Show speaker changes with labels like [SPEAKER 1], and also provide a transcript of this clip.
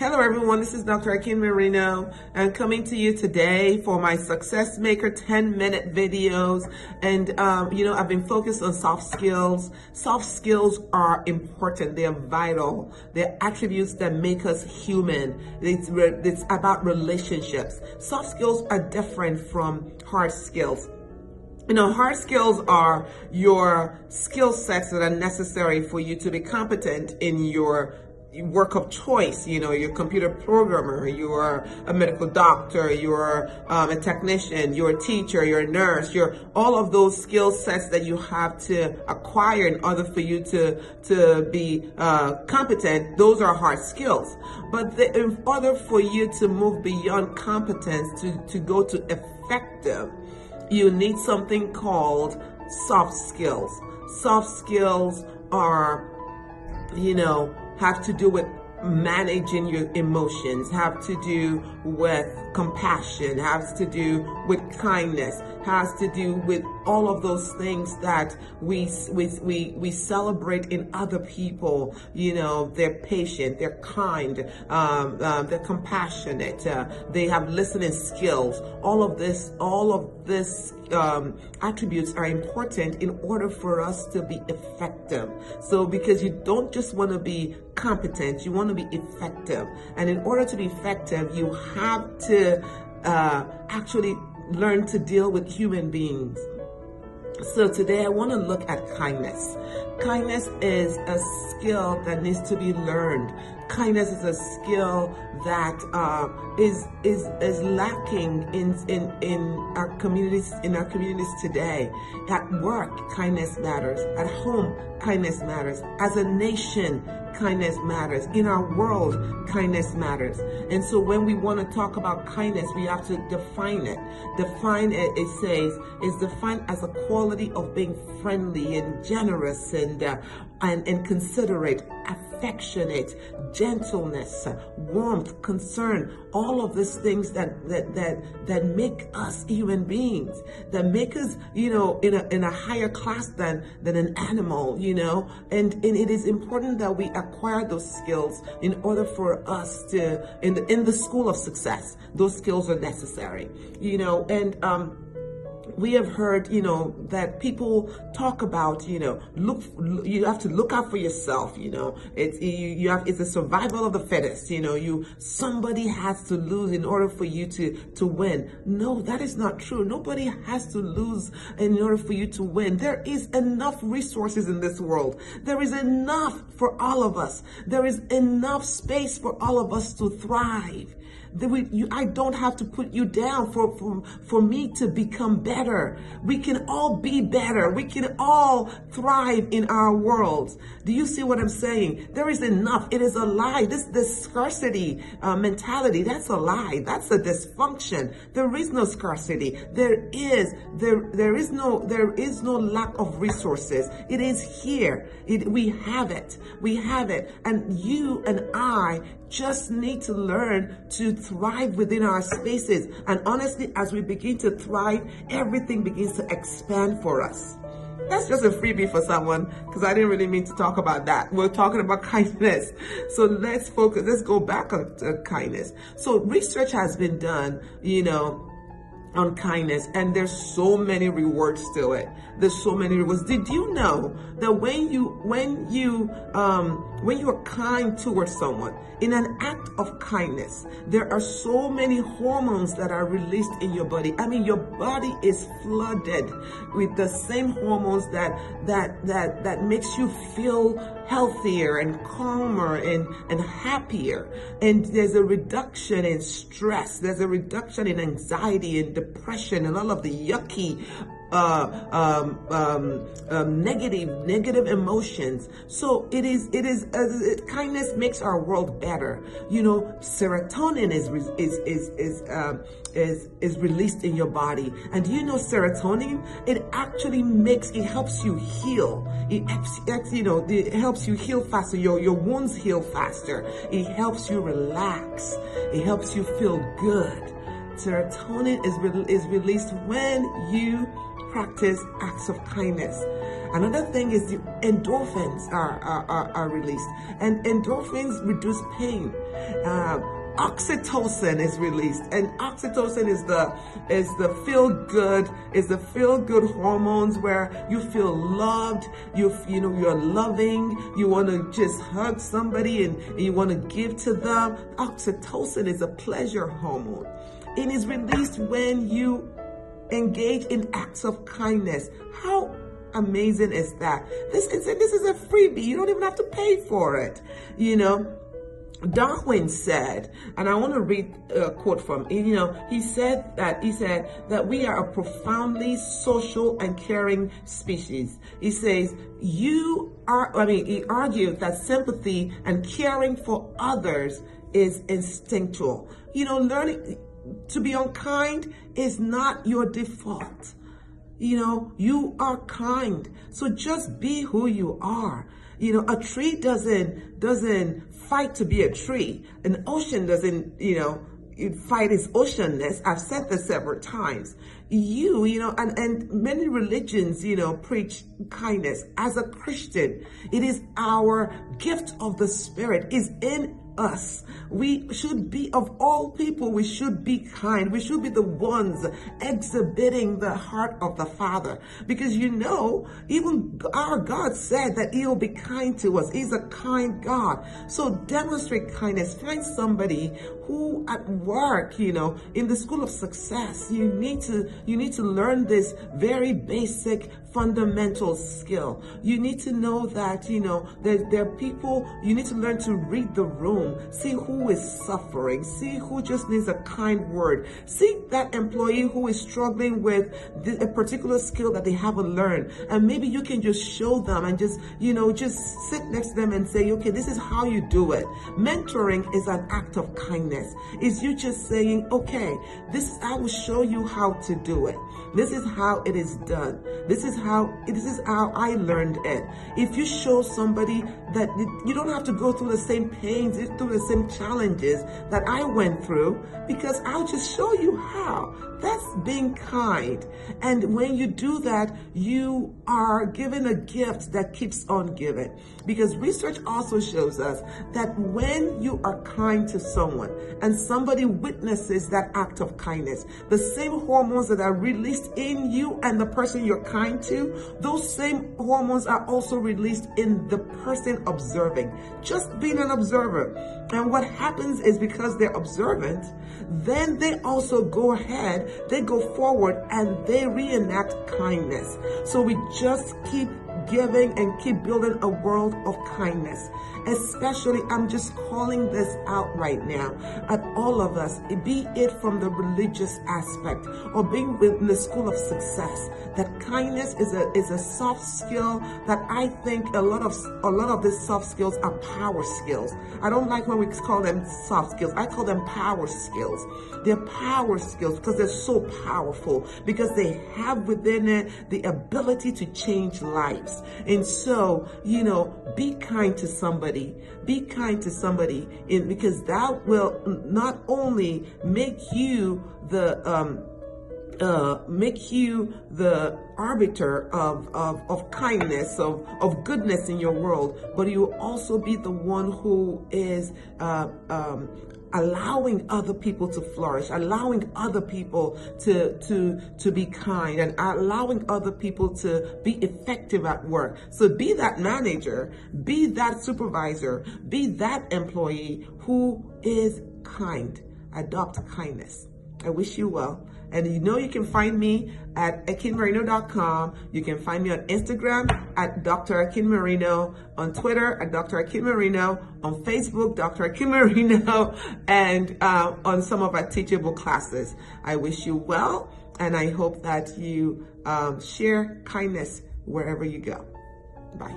[SPEAKER 1] Hello everyone, this is Dr. Akin Marino. I'm coming to you today for my Success Maker 10-minute videos. And I've been focused on soft skills. Soft skills are important. They're vital. They're attributes that make us human. It's about relationships. Soft skills are different from hard skills. Hard skills are your skill sets that are necessary for you to be competent in your work of choice. You're a computer programmer, you're a medical doctor, you're a technician, you're a teacher, you're a nurse, you're all of those skill sets that you have to acquire in order for you to be competent. Those are hard skills. But in order for you to move beyond competence to go to effective, you need something called soft skills. Soft skills are, have to do with managing your emotions, have to do with compassion, has to do with kindness, has to do with all of those things that we celebrate in other people. They're patient, they're kind, they're compassionate, they have listening skills. All of this attributes are important in order for us to be effective. So because you don't just want to be competent, you want to be effective. And in order to be effective, you have to actually learn to deal with human beings. So today I want to look at kindness. Kindness is a skill that needs to be learned. Kindness is a skill that is lacking in our communities today. At work, kindness matters. At home, kindness matters. As a nation, kindness matters. In our world, kindness matters. And so when we want to talk about kindness, we have to define it. Define it, it says, is defined as a quality of being friendly and generous and considerate, affectionate, gentleness, warmth, concern, all of these things that make us human beings, that make us, in a higher class than an animal, and it is important that we acquire those skills in order for us to, in the school of success, those skills are necessary, we have heard, that people talk about, you have to look out for yourself, it's a survival of the fittest, somebody has to lose in order for you to win. No, that is not true. Nobody has to lose in order for you to win. There is enough resources in this world. There is enough for all of us. There is enough space for all of us to thrive. I don't have to put you down for me to become better. We can all be better. We can all thrive in our worlds. Do you see what I'm saying? There is enough. It is a lie. This scarcity mentality, that's a lie. That's a dysfunction. There is no scarcity. There is no lack of resources. It is here. We have it. We have it. And you and I just need to learn to thrive within our spaces. And honestly, as we begin to thrive, everything begins to expand for us. That's just a freebie for someone, because I didn't really mean to talk about that. We're talking about kindness. So let's focus. Let's go back on kindness. So research has been done, on kindness, and there's so many rewards to it. There's so many rewards. Did you know that when you are kind towards someone in an act of kindness, there are so many hormones that are released in your body? I mean, your body is flooded with the same hormones that makes you feel healthier and calmer and happier. And there's a reduction in stress. There's a reduction in anxiety and depression and all of the yucky negative emotions. So kindness makes our world better. Serotonin is released in your body. And serotonin, it helps you heal. It helps you heal faster. Your wounds heal faster. It helps you relax. It helps you feel good. Serotonin is released when you practice acts of kindness. Another thing is the endorphins are released, and endorphins reduce pain. Oxytocin is released, and oxytocin is the feel good hormones where you feel loved, you're loving, you want to just hug somebody and you want to give to them. Oxytocin is a pleasure hormone. It is released when you engage in acts of kindness. How amazing is that? This is a freebie. You don't even have to pay for it. Darwin said, and I want to read a quote from, he said that we are a profoundly social and caring species. He says, he argued that sympathy and caring for others is instinctual. Learning to be unkind is not your default. You are kind. So just be who you are. A tree doesn't fight to be a tree. An ocean doesn't, fight its oceanness. I've said this several times. And many religions, preach kindness. As a Christian, it is our gift of the Spirit is in us. We should be, of all people, we should be kind. We should be the ones exhibiting the heart of the Father. Because even our God said that He'll be kind to us. He's a kind God. So demonstrate kindness. Find somebody who at work, in the school of success, you need to learn this very basic fundamental skill. You need to know that, there are people, you need to learn to read the room, see who is suffering, see who just needs a kind word, see that employee who is struggling with a particular skill that they haven't learned. And maybe you can just show them and just sit next to them and say, okay, this is how you do it. Mentoring is an act of kindness. It's you just saying, okay, I will show you how to do it. This is how it is done. This is how I learned it. If you show somebody that you don't have to go through the same pains, through the same challenges that I went through, because I'll just show you how. That's being kind. And when you do that, you are given a gift that keeps on giving. Because research also shows us that when you are kind to someone and somebody witnesses that act of kindness, the same hormones that are released in you and the person you're kind to, those same hormones are also released in the person observing. Just being an observer. And what happens is, because they're observant, then they also go ahead, they go forward, and they reenact kindness. So we just keep giving and keep building a world of kindness. Especially, I'm just calling this out right now at all of us, be it from the religious aspect or being in the school of success, that kindness is a soft skill that I think a lot of these soft skills are power skills. I don't like when we call them soft skills. I call them power skills. They're power skills because they're so powerful, because they have within it the ability to change lives. And so, be kind to somebody. Be kind to somebody, because that will not only make you the arbiter of kindness, of goodness in your world, but you will also be the one who is allowing other people to flourish, allowing other people to be kind, and allowing other people to be effective at work. So be that manager, be that supervisor, be that employee who is kind. Adopt kindness. I wish you well. And you can find me at ekinmarino.com. You can find me on Instagram at Dr. Ekin Marino, on Twitter at Dr. Ekin Marino, on Facebook, Dr. Ekin Marino, and on some of our teachable classes. I wish you well, and I hope that you share kindness wherever you go. Bye.